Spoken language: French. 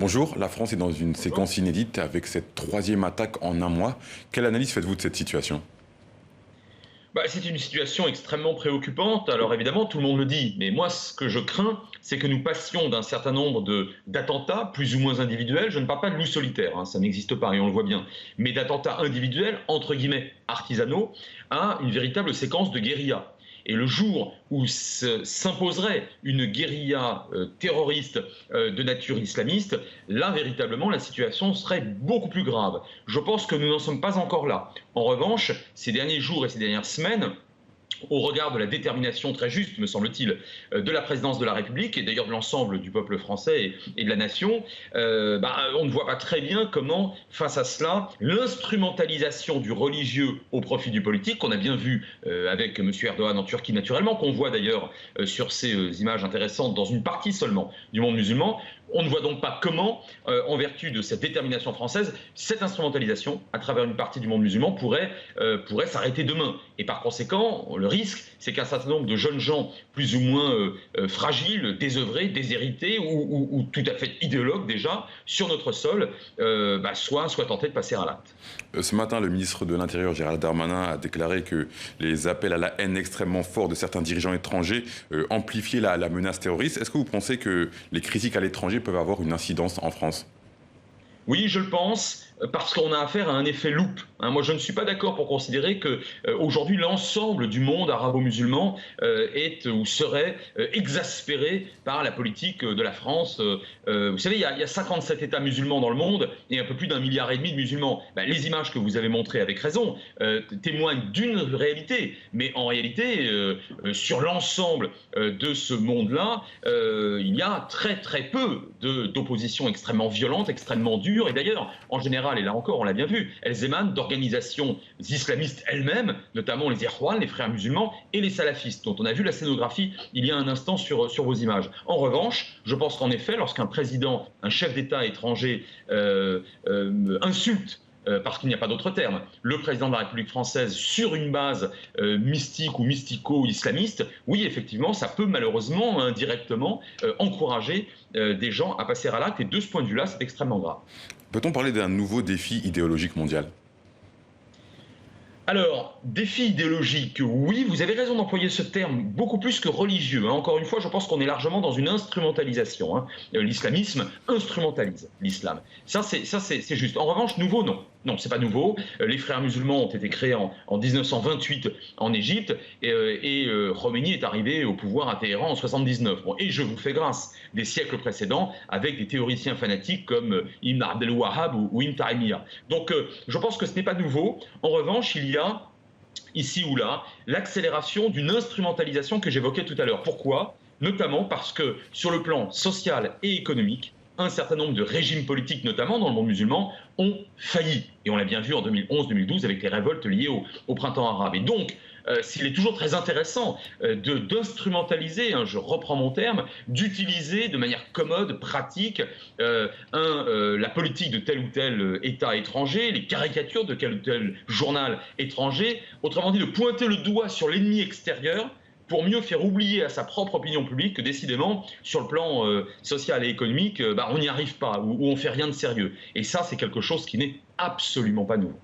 Bonjour, la France est dans une Bonjour. séquence inédite avec cette troisième attaque en un mois. Quelle analyse faites-vous de cette situation? C'est une situation extrêmement préoccupante. Alors évidemment, tout le monde le dit, mais moi, ce que je crains, c'est que nous passions d'un certain nombre d'attentats, plus ou moins individuels. Je ne parle pas de loups solitaires, hein, ça n'existe pas et on le voit bien, mais d'attentats individuels, entre guillemets artisanaux, à une véritable séquence de guérilla. Et le jour où s'imposerait une guérilla terroriste de nature islamiste, là, véritablement, la situation serait beaucoup plus grave. Je pense que nous n'en sommes pas encore là. En revanche, ces derniers jours et ces dernières semaines, au regard de la détermination très juste, me semble-t-il, de la présidence de la République et d'ailleurs de l'ensemble du peuple français et de la nation, on ne voit pas très bien comment, face à cela, l'instrumentalisation du religieux au profit du politique, qu'on a bien vu avec M. Erdogan en Turquie naturellement, qu'on voit d'ailleurs sur ces images intéressantes dans une partie seulement du monde musulman, on ne voit donc pas comment, en vertu de cette détermination française, cette instrumentalisation, à travers une partie du monde musulman, pourrait s'arrêter demain. Et par conséquent, le risque, c'est qu'un certain nombre de jeunes gens plus ou moins fragiles, désœuvrés, déshérités ou tout à fait idéologues déjà, sur notre sol, soient tentés de passer à l'acte. Ce matin, le ministre de l'Intérieur, Gérald Darmanin, a déclaré que les appels à la haine extrêmement forts de certains dirigeants étrangers amplifiaient la menace terroriste. Est-ce que vous pensez que les critiques à l'étranger peuvent avoir une incidence en France? Oui, je le pense, parce qu'on a affaire à un effet loupe. Moi, je ne suis pas d'accord pour considérer que aujourd'hui l'ensemble du monde arabo-musulman est ou serait exaspéré par la politique de la France. Vous savez, il y a 57 États musulmans dans le monde et un peu plus d'1,5 milliard de musulmans. Les images que vous avez montrées avec raison témoignent d'une réalité, mais en réalité, sur l'ensemble de ce monde-là, il y a très très peu d'opposition extrêmement violente, extrêmement dure. Et d'ailleurs, en général, et là encore, on l'a bien vu, elles émanent d'organisations islamistes elles-mêmes, notamment les Ikhwan, les frères musulmans, et les salafistes, dont on a vu la scénographie il y a un instant sur vos images. En revanche, je pense qu'en effet, lorsqu'un président, un chef d'État étranger insulte parce qu'il n'y a pas d'autre terme, le président de la République française sur une base mystique ou mystico-islamiste, oui, effectivement, ça peut malheureusement, indirectement, encourager des gens à passer à l'acte. Et de ce point de vue-là, c'est extrêmement grave. Peut-on parler d'un nouveau défi idéologique mondial? Alors, défi idéologique, oui, vous avez raison d'employer ce terme beaucoup plus que religieux. Encore une fois, je pense qu'on est largement dans une instrumentalisation. L'islamisme instrumentalise l'islam. Ça, c'est juste. En revanche, nouveau, non. Non, c'est pas nouveau. Les frères musulmans ont été créés en 1928 en Égypte et Khomeini est arrivé au pouvoir à Téhéran en 79. Bon, et je vous fais grâce des siècles précédents avec des théoriciens fanatiques comme Ibn Abdel Wahhab ou Ibn Taymiyyah. Donc, je pense que ce n'est pas nouveau. En revanche, il y a ici ou là l'accélération d'une instrumentalisation que j'évoquais tout à l'heure. Pourquoi? Notamment parce que sur le plan social et économique, un certain nombre de régimes politiques, notamment dans le monde musulman, ont failli. Et on l'a bien vu en 2011-2012 avec les révoltes liées au printemps arabe. Et donc, s'il est toujours très intéressant d'instrumentaliser, je reprends mon terme, d'utiliser de manière commode, pratique, la politique de tel ou tel État étranger, les caricatures de tel ou tel journal étranger, autrement dit de pointer le doigt sur l'ennemi extérieur pour mieux faire oublier à sa propre opinion publique que décidément, sur le plan social et économique, on n'y arrive pas ou on ne fait rien de sérieux. Et ça, c'est quelque chose qui n'est absolument pas nouveau.